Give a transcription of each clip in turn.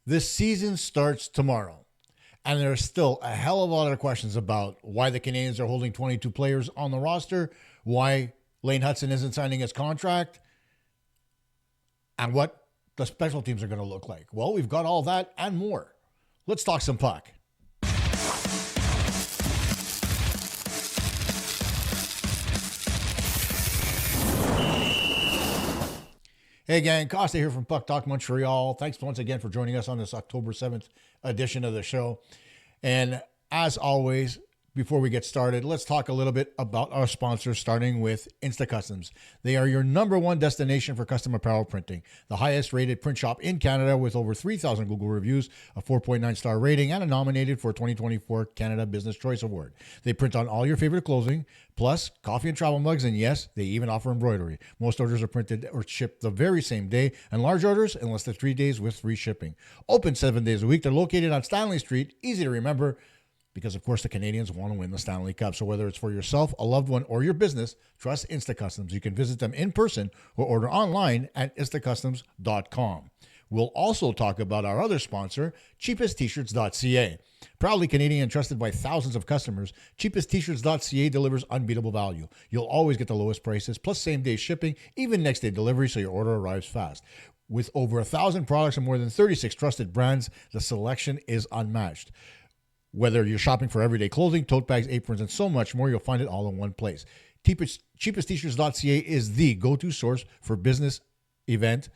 This season starts tomorrow, and there's still a hell of a lot of questions about why the Canadiens are holding 22 players on the roster, why Lane Hutson isn't signing his contract, and what the special teams are going to look like. Well, we've got all that and more. Let's talk some puck. Hey gang, Costa here from Puck Talk Montreal. Thanks once again for joining us on this October 7th edition of the show. And as always, before we get started, let's talk a little bit about our sponsors, starting with InstaCustoms. They are your number one destination for custom apparel printing. The highest rated print shop in Canada with over 3,000 Google reviews, a 4.9 star rating, and a nominated for 2024 Canada Business Choice Award. They print on all your favorite clothing, plus coffee and travel mugs, and yes, they even offer embroidery. Most orders are printed or shipped the very same day, and large orders in less than 3 days with free shipping. Open 7 days a week. They're located on Stanley Street, easy to remember, because, of course, the Canadiens want to win the Stanley Cup. So whether it's for yourself, a loved one, or your business, trust InstaCustoms. You can visit them in person or order online at instacustoms.com. We'll also talk about our other sponsor, cheapesttshirts.ca. Proudly Canadian and trusted by thousands of customers, cheapesttshirts.ca delivers unbeatable value. You'll always get the lowest prices, plus same-day shipping, even next-day delivery, so your order arrives fast. With over 1,000 products and more than 36 trusted brands, the selection is unmatched. Whether you're shopping for everyday clothing, tote bags, aprons, and so much more, you'll find it all in one place. Cheapesttshirts.ca is the go-to source for business, event,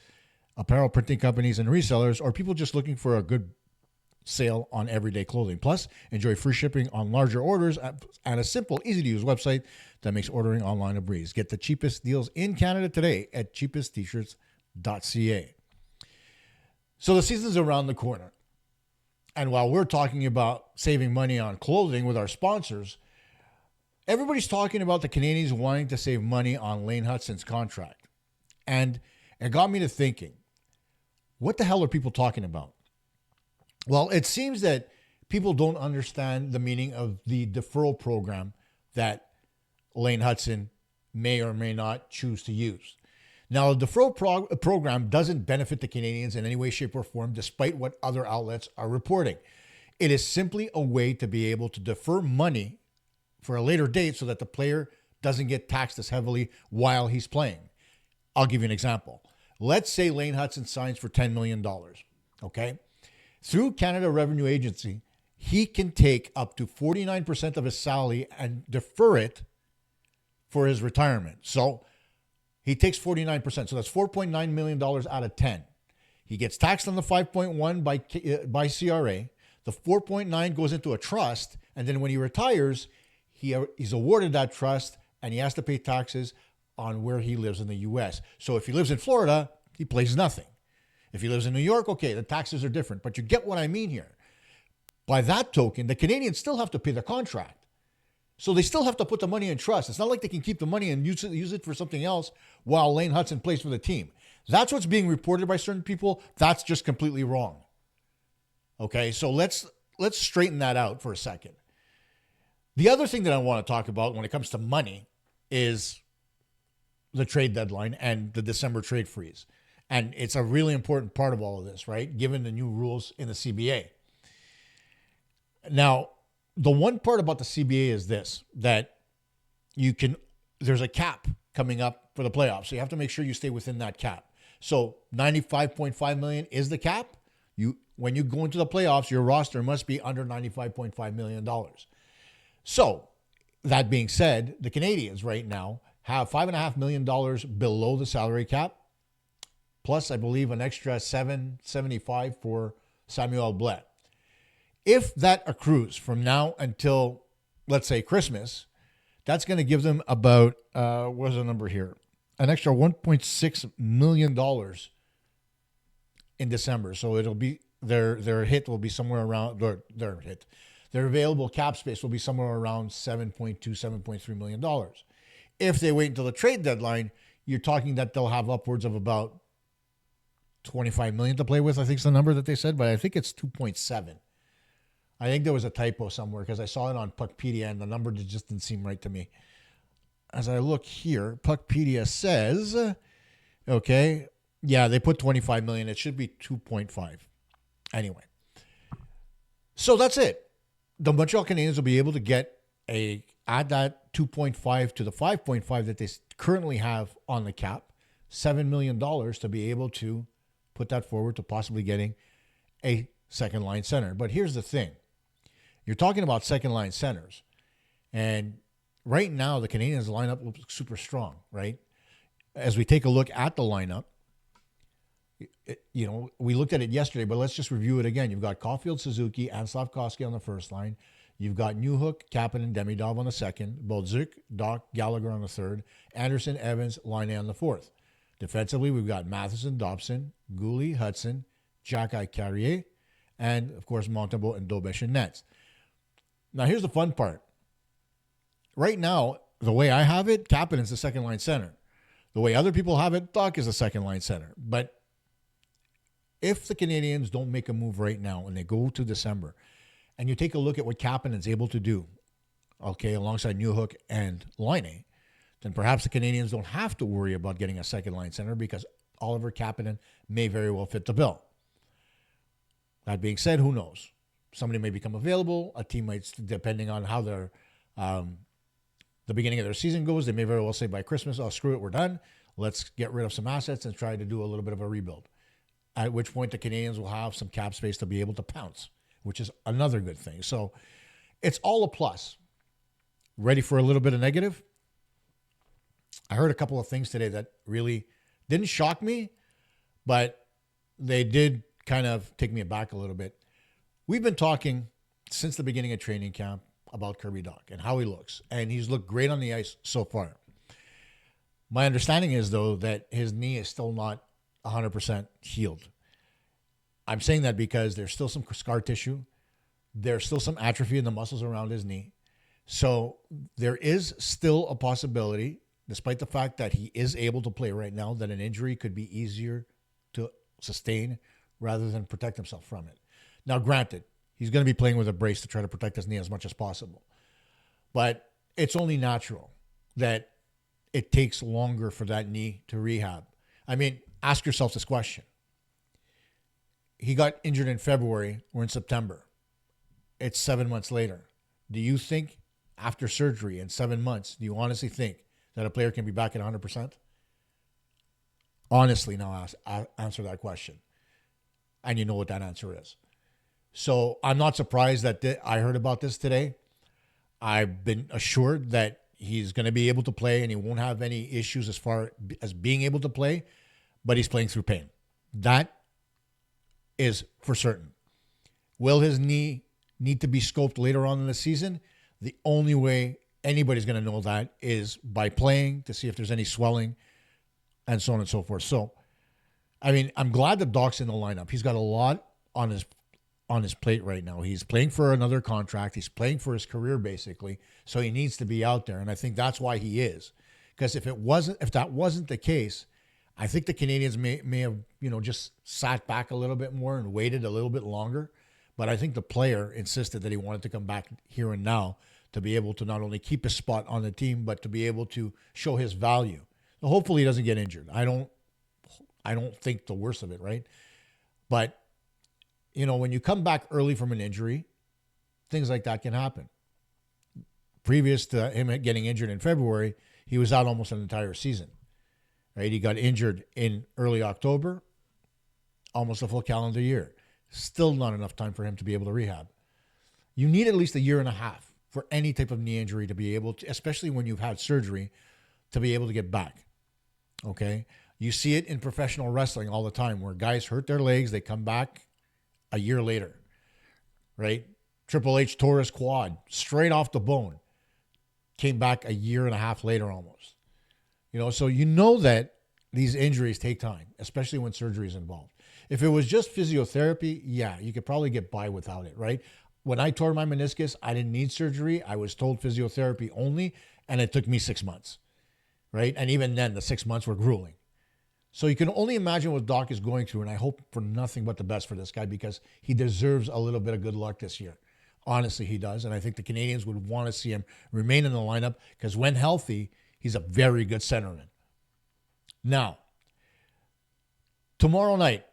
apparel printing companies and resellers, or people just looking for a good sale on everyday clothing. Plus, enjoy free shipping on larger orders and a simple, easy-to-use website that makes ordering online a breeze. Get the cheapest deals in Canada today at cheapesttshirts.ca. So the season's around the corner. And while we're talking about saving money on clothing with our sponsors, everybody's talking about the Canadiens wanting to save money on Lane Hutson's contract. And it got me to thinking, what the hell are people talking about? Well, it seems that people don't understand the meaning of the deferral program that Lane Hutson may or may not choose to use. Now, the deferral program doesn't benefit the Canadiens in any way, shape, or form, despite what other outlets are reporting. It is simply a way to be able to defer money for a later date so that the player doesn't get taxed as heavily while he's playing. I'll give you an example. Let's say Lane Hutson signs for $10 million, okay? Through Canada Revenue Agency, he can take up to 49% of his salary and defer it for his retirement. So he takes 49%. So that's $4.9 million out of 10. He gets taxed on the 5.1 by CRA. The 4.9 goes into a trust. And then when he retires, he's awarded that trust and he has to pay taxes on where he lives in the U.S. So if he lives in Florida, he pays nothing. If he lives in New York, okay, the taxes are different. But you get what I mean here. By that token, the Canadiens still have to pay the contract. So they still have to put the money in trust. It's not like they can keep the money and use it for something else while Lane Hutson plays for the team. That's what's being reported by certain people. That's just completely wrong. Okay, so let's straighten that out for a second. The other thing that I want to talk about when it comes to money is the trade deadline and the December trade freeze. And it's a really important part of all of this, right? Given the new rules in the CBA. Now, the one part about the CBA is this, that there's a cap coming up for the playoffs. So you have to make sure you stay within that cap. So $95.5 million is the cap. When you go into the playoffs, your roster must be under $95.5 million. So that being said, the Canadiens right now have $5.5 million below the salary cap, plus I believe an extra $775 for Samuel Blais. If that accrues from now until, let's say, Christmas, that's going to give them about, what's the number here? An extra $1.6 million in December. So it'll be, their hit will be somewhere around, their available cap space will be somewhere around $7.2, $7.3 million. If they wait until the trade deadline, you're talking that they'll have upwards of about $25 million to play with, I think is the number that they said, but I think it's 2.7. I think there was a typo somewhere because I saw it on Puckpedia and the number just didn't seem right to me. As I look here, Puckpedia says, okay, yeah, they put $25 million. It should be 2.5. Anyway, so that's it. The Montreal Canadiens will be able to add that 2.5 to the 5.5 that they currently have on the cap, $7 million to be able to put that forward to possibly getting a second line center. But here's the thing. You're talking about second line centers. And right now, the Canadiens lineup looks super strong, right? As we take a look at the lineup, we looked at it yesterday, but let's just review it again. You've got Caufield, Suzuki, and Slafkovsky on the first line. You've got Newhook, Kapanen, and Demidov on the second. Bolduc, Dach, Gallagher on the third. Anderson, Evans, Laine on the fourth. Defensively, we've got Matheson, Dobson, Goulet, Hutson, Xhekaj, Carrier, and, of course, Montembeault and Dobesh in nets. Now, here's the fun part. Right now, the way I have it, Kapanen's the second line center. The way other people have it, Dach is the second line center. But if the Canadiens don't make a move right now and they go to December, and you take a look at what Kapanen's able to do, okay, alongside Newhook and Laine, then perhaps the Canadiens don't have to worry about getting a second line center because Oliver Kapanen may very well fit the bill. That being said, who knows? Somebody may become available. A team might, depending on how their the beginning of their season goes, they may very well say by Christmas, oh, screw it, we're done. Let's get rid of some assets and try to do a little bit of a rebuild. At which point the Canadiens will have some cap space to be able to pounce, which is another good thing. So it's all a plus. Ready for a little bit of negative? I heard a couple of things today that really didn't shock me, but they did kind of take me aback a little bit. We've been talking since the beginning of training camp about Kirby Dach and how he looks, and he's looked great on the ice so far. My understanding is, though, that his knee is still not 100% healed. I'm saying that because there's still some scar tissue. There's still some atrophy in the muscles around his knee. So there is still a possibility, despite the fact that he is able to play right now, that an injury could be easier to sustain rather than protect himself from it. Now, granted, he's going to be playing with a brace to try to protect his knee as much as possible. But it's only natural that it takes longer for that knee to rehab. I mean, ask yourself this question. He got injured in February. We're in September. It's 7 months later. Do you think after surgery in 7 months, do you honestly think that a player can be back at 100%? Honestly, now answer that question. And you know what that answer is. So I'm not surprised that I heard about this today. I've been assured that he's going to be able to play and he won't have any issues as far as being able to play, but he's playing through pain. That is for certain. Will his knee need to be scoped later on in the season? The only way anybody's going to know that is by playing to see if there's any swelling and so on and so forth. So, I mean, I'm glad that Dach's in the lineup. He's got a lot on his plate right now. He's playing for another contract. He's playing for his career, basically. So he needs to be out there. And I think that's why he is. Because if that wasn't the case, I think the Canadiens may have, just sat back a little bit more and waited a little bit longer. But I think the player insisted that he wanted to come back here and now to be able to not only keep his spot on the team, but to be able to show his value. So hopefully he doesn't get injured. I don't think the worst of it, right? But when you come back early from an injury, things like that can happen. Previous to him getting injured in February, he was out almost an entire season. Right? He got injured in early October, almost a full calendar year. Still not enough time for him to be able to rehab. You need at least a year and a half for any type of knee injury to be able to, especially when you've had surgery, to be able to get back. Okay? You see it in professional wrestling all the time where guys hurt their legs, they come back a year later, right? Triple H tore his quad straight off the bone. Came back a year and a half later almost. So that these injuries take time, especially when surgery is involved. If it was just physiotherapy, yeah, you could probably get by without it, right? When I tore my meniscus, I didn't need surgery. I was told physiotherapy only, and it took me 6 months, right? And even then, the 6 months were grueling. So you can only imagine what Dach is going through, and I hope for nothing but the best for this guy because he deserves a little bit of good luck this year. Honestly, he does, and I think the Canadiens would want to see him remain in the lineup because when healthy, he's a very good centerman. Now, tomorrow night,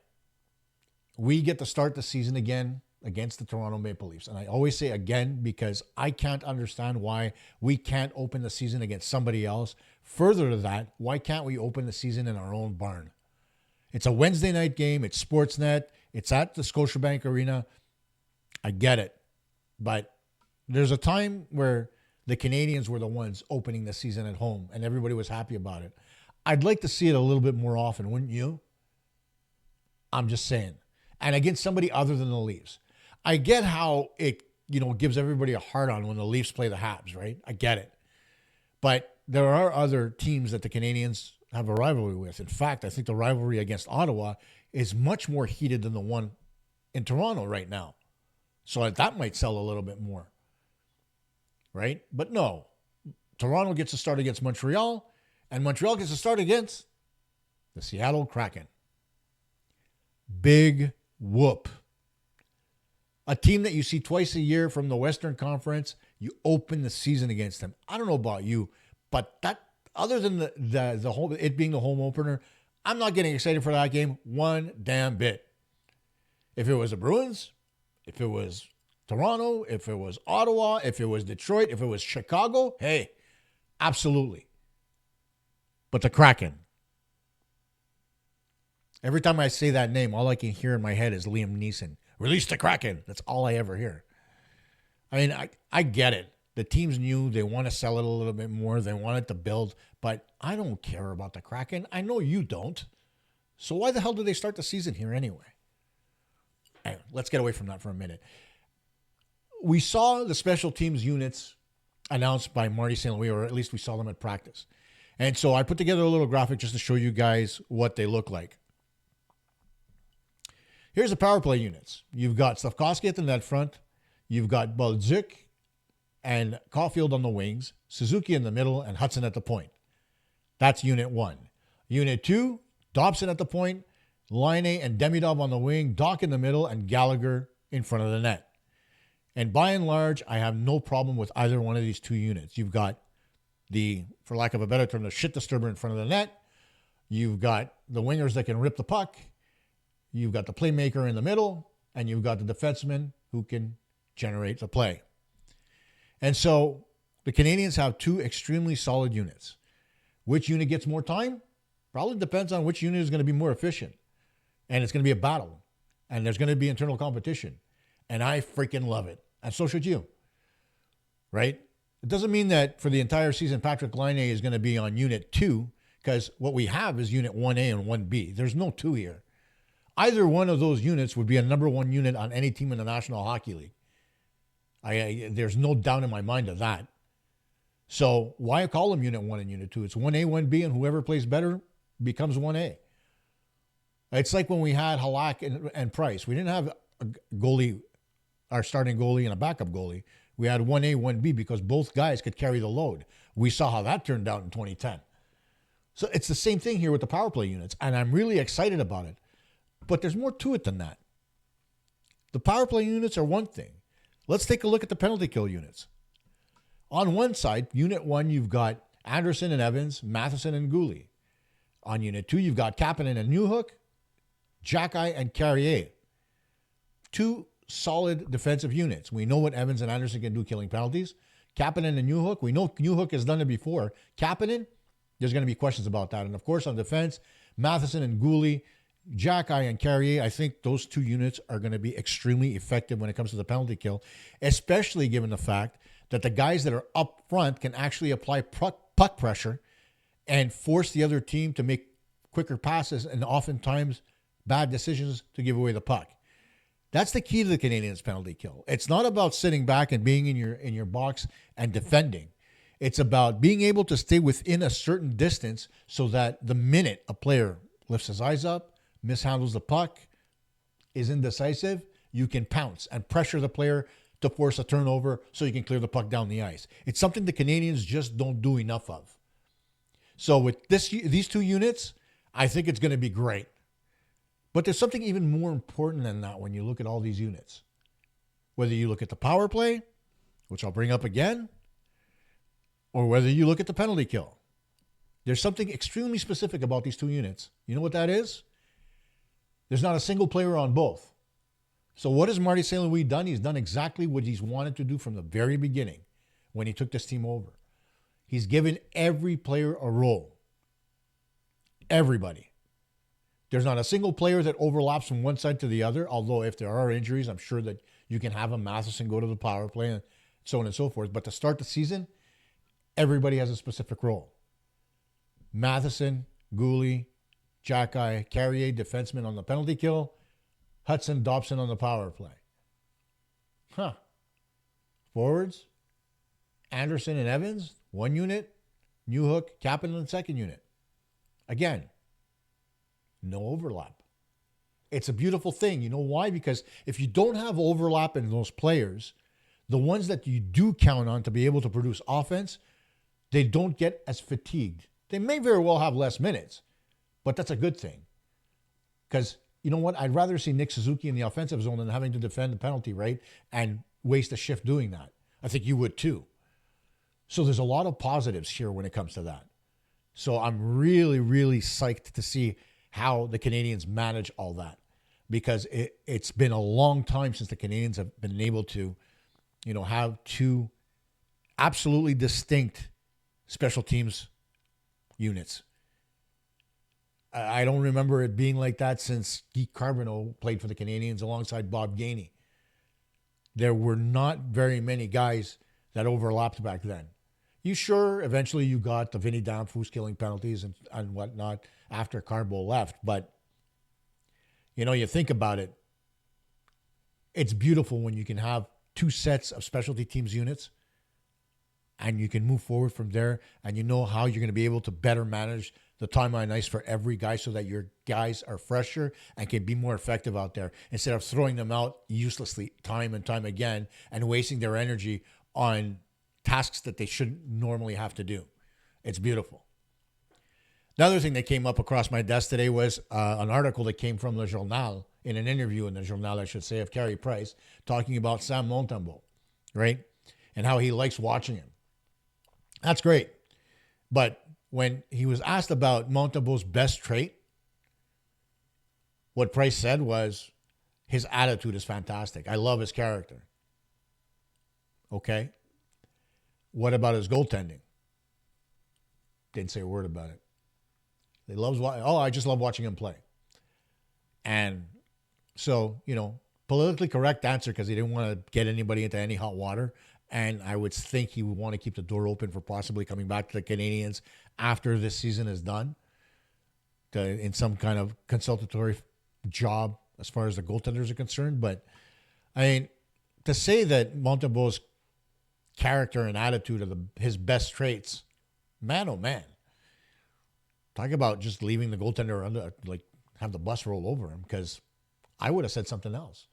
we get to start the season again against the Toronto Maple Leafs. And I always say again because I can't understand why we can't open the season against somebody else. Further to that, why can't we open the season in our own barn? It's a Wednesday night game. It's Sportsnet. It's at the Scotiabank Arena. I get it. But there's a time where the Canadiens were the ones opening the season at home and everybody was happy about it. I'd like to see it a little bit more often, wouldn't you? I'm just saying. And against somebody other than the Leafs. I get how it, gives everybody a hard on when the Leafs play the Habs, right? I get it. But there are other teams that the Canadiens have a rivalry with. In fact, I think the rivalry against Ottawa is much more heated than the one in Toronto right now. So that might sell a little bit more, right? But no, Toronto gets to start against Montreal, and Montreal gets to start against the Seattle Kraken. Big whoop. A team that you see twice a year from the Western Conference, you open the season against them. I don't know about you, but that, other than the home, it being the home opener, I'm not getting excited for that game one damn bit. If it was the Bruins, if it was Toronto, if it was Ottawa, if it was Detroit, if it was Chicago, hey, absolutely. But the Kraken. Every time I say that name, all I can hear in my head is Liam Neeson. Release the Kraken. That's all I ever hear. I mean, I get it. The teams knew they want to sell it a little bit more. They wanted to build. But I don't care about the Kraken. I know you don't. So why the hell did they start the season here anyway? Anyway, let's get away from that for a minute. We saw the special teams units announced by Marty St. Louis, or at least we saw them at practice. And so I put together a little graphic just to show you guys what they look like. Here's the power play units. You've got Slafkovsky at the net front. You've got Dach and Caufield on the wings, Suzuki in the middle, and Hutson at the point. That's Unit 1. Unit 2, Dobson at the point, Line and Demidov on the wing, Dach in the middle, and Gallagher in front of the net. And by and large, I have no problem with either one of these two units. You've got the, for lack of a better term, the shit disturber in front of the net. You've got the wingers that can rip the puck. You've got the playmaker in the middle, and you've got the defenseman who can generate the play. And so the Canadiens have two extremely solid units. Which unit gets more time? Probably depends on which unit is going to be more efficient. And it's going to be a battle. And there's going to be internal competition. And I freaking love it. And so should you. Right? It doesn't mean that for the entire season, Patrick Laine is going to be on Unit 2, because what we have is Unit 1A and 1B. There's no 2 here. Either one of those units would be a number 1 unit on any team in the National Hockey League. There's no doubt in my mind of that. So why call them Unit 1 and Unit 2? It's 1A, 1B, and whoever plays better becomes 1A. It's like when we had Halak and Price. We didn't have a goalie, our starting goalie, and a backup goalie. We had 1A, 1B because both guys could carry the load. We saw how that turned out in 2010. So it's the same thing here with the power play units, and I'm really excited about it. But there's more to it than that. The power play units are one thing. Let's take a look at the penalty kill units. On one side, Unit 1, you've got Anderson and Evans, Matheson and Gooley. On Unit 2, you've got Kapanen and Newhook, Xhekaj and Carrier. Two solid defensive units. We know what Evans and Anderson can do killing penalties. Kapanen and Newhook, we know Newhook has done it before. Kapanen, there's going to be questions about that. And of course, on defense, Matheson and Gooley, Xhekaj and Carrier, I think those two units are going to be extremely effective when it comes to the penalty kill, especially given the fact that the guys that are up front can actually apply puck pressure and force the other team to make quicker passes and oftentimes bad decisions to give away the puck. That's the key to the Canadiens' penalty kill. It's not about sitting back and being in your box and defending. It's about being able to stay within a certain distance so that the minute a player lifts his eyes up, mishandles the puck, is indecisive, you can pounce and pressure the player to force a turnover so you can clear the puck down the ice. It's something the Canadiens just don't do enough of. So with these two units, I think it's going to be great. But there's something even more important than that when you look at all these units. Whether you look at the power play, which I'll bring up again, or whether you look at the penalty kill. There's something extremely specific about these two units. You know what that is? There's not a single player on both. So what has Marty St. Louis done? He's done exactly what he's wanted to do from the very beginning when he took this team over. He's given every player a role. Everybody. There's not a single player that overlaps from one side to the other, although if there are injuries, I'm sure that you can have a Matheson go to the power play and so on and so forth. But to start the season, everybody has a specific role. Matheson, Gooley, Jacky, Carrier, defenseman on the penalty kill, Hutson, Dobson on the power play. Forwards, Anderson and Evans, one unit. Newhook, Kapanen in the second unit. Again, no overlap. It's a beautiful thing. You know why? Because if you don't have overlap in those players, the ones that you do count on to be able to produce offense, they don't get as fatigued. They may very well have less minutes, but that's a good thing. Because you know what? I'd rather see Nick Suzuki in the offensive zone than having to defend the penalty, right? And waste a shift doing that. I think you would too. So there's a lot of positives here when it comes to that. So I'm really, really psyched to see how the Canadiens manage all that. Because it's been a long time since the Canadiens have been able to, have two absolutely distinct special teams units. I don't remember it being like that since Guy Carbonneau played for the Canadiens alongside Bob Gainey. There were not very many guys that overlapped back then. Eventually you got the Vinny Danfus killing penalties and whatnot after Carbo left. But, you think about it. It's beautiful when you can have two sets of specialty teams units and you can move forward from there and you know how you're going to be able to better manage the time on ice for every guy so that your guys are fresher and can be more effective out there instead of throwing them out uselessly time and time again and wasting their energy on tasks that they shouldn't normally have to do. It's beautiful. Another thing that came up across my desk today was an article that came from Le Journal, in an interview in the Journal, I should say, of Carey Price, talking about Sam Montembeault, right? And how he likes watching him. That's great. But when he was asked about Montembeault's best trait, what Price said was, his attitude is fantastic. I love his character. Okay? What about his goaltending? Didn't say a word about it. I just love watching him play. And so, politically correct answer because he didn't want to get anybody into any hot water. And I would think he would want to keep the door open for possibly coming back to the Canadiens after this season is done in some kind of consultatory job as far as the goaltenders are concerned. But, to say that Montembeault's character and attitude are his best traits, man, oh man. Talk about just leaving the goaltender have the bus roll over him, because I would have said something else.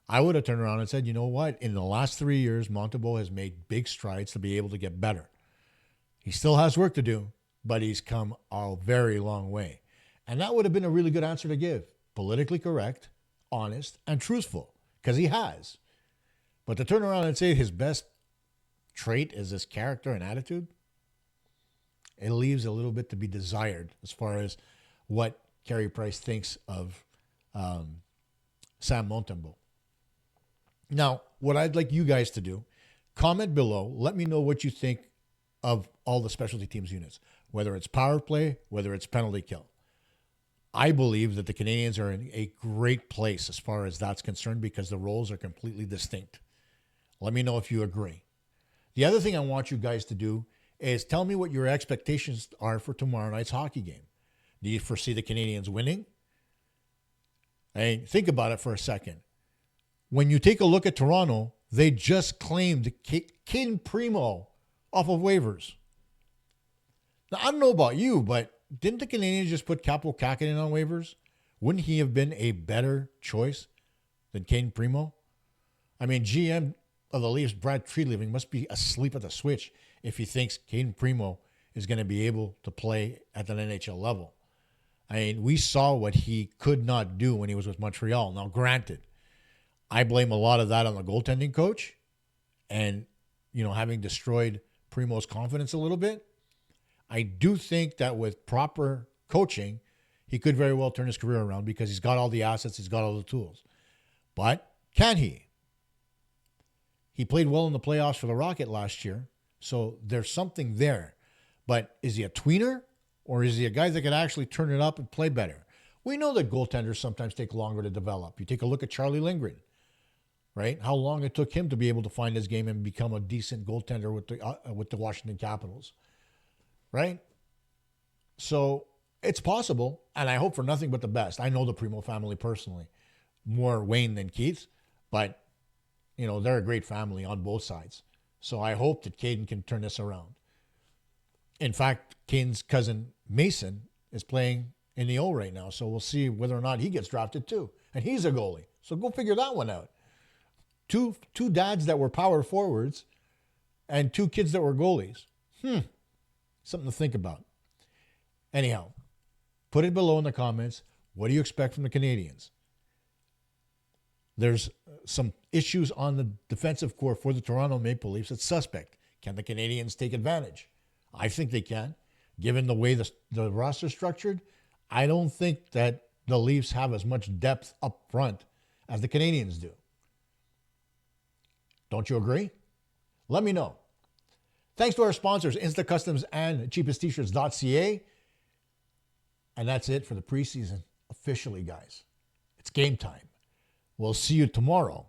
I would have turned around and said, you know what? In the last 3 years, Montembeault has made big strides to be able to get better. He still has work to do, but he's come a very long way. And that would have been a really good answer to give. Politically correct, honest, and truthful, because he has. But to turn around and say his best trait is his character and attitude, it leaves a little bit to be desired as far as what Carey Price thinks of Sam Montembeault. Now, what I'd like you guys to do, comment below. Let me know what you think of all the specialty teams units, whether it's power play, whether it's penalty kill. I believe that the Canadiens are in a great place as far as that's concerned because the roles are completely distinct. Let me know if you agree. The other thing I want you guys to do is tell me what your expectations are for tomorrow night's hockey game. Do you foresee the Canadiens winning? Think about it for a second. When you take a look at Toronto, they just claimed Cayden Primeau off of waivers. Now, I don't know about you, but didn't the Canadiens just put Capo Kakinen on waivers? Wouldn't he have been a better choice than Cayden Primeau? GM of the Leafs, Brad Treliving, must be asleep at the switch if he thinks Cayden Primeau is going to be able to play at an NHL level. We saw what he could not do when he was with Montreal. Now, granted, I blame a lot of that on the goaltending coach and, having destroyed Primeau's confidence a little bit. I do think that with proper coaching, He could very well turn his career around because he's got all the assets, he's got all the tools. But can he? He played well in the playoffs for the Rocket last year, so there's something there. But is he a tweener, or is he a guy that can actually turn it up and play better? We know that goaltenders sometimes take longer to develop. You take a look at Charlie Lindgren, right? How long it took him to be able to find his game and become a decent goaltender with the Washington Capitals, right? So it's possible, and I hope for nothing but the best. I know the Primeau family personally, more Wayne than Keith, but you know, they're a great family on both sides. So I hope that Cayden can turn this around. In fact, Cayden's cousin Mason is playing in the O right now, so we'll see whether or not he gets drafted too. And he's a goalie, so go figure that one out. Two dads that were power forwards and 2 kids that were goalies. Something to think about. Anyhow, put it below in the comments. What do you expect from the Canadiens? There's some issues on the defensive core for the Toronto Maple Leafs. It's suspect. Can the Canadiens take advantage? I think they can. Given the way the roster's structured, I don't think that the Leafs have as much depth up front as the Canadiens do. Don't you agree? Let me know. Thanks to our sponsors, Insta Customs and cheapesttshirts.ca. And that's it for the preseason. Officially, guys. It's game time. We'll see you tomorrow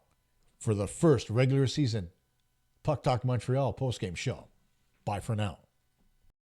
for the first regular season Puck Talk Montreal postgame show. Bye for now.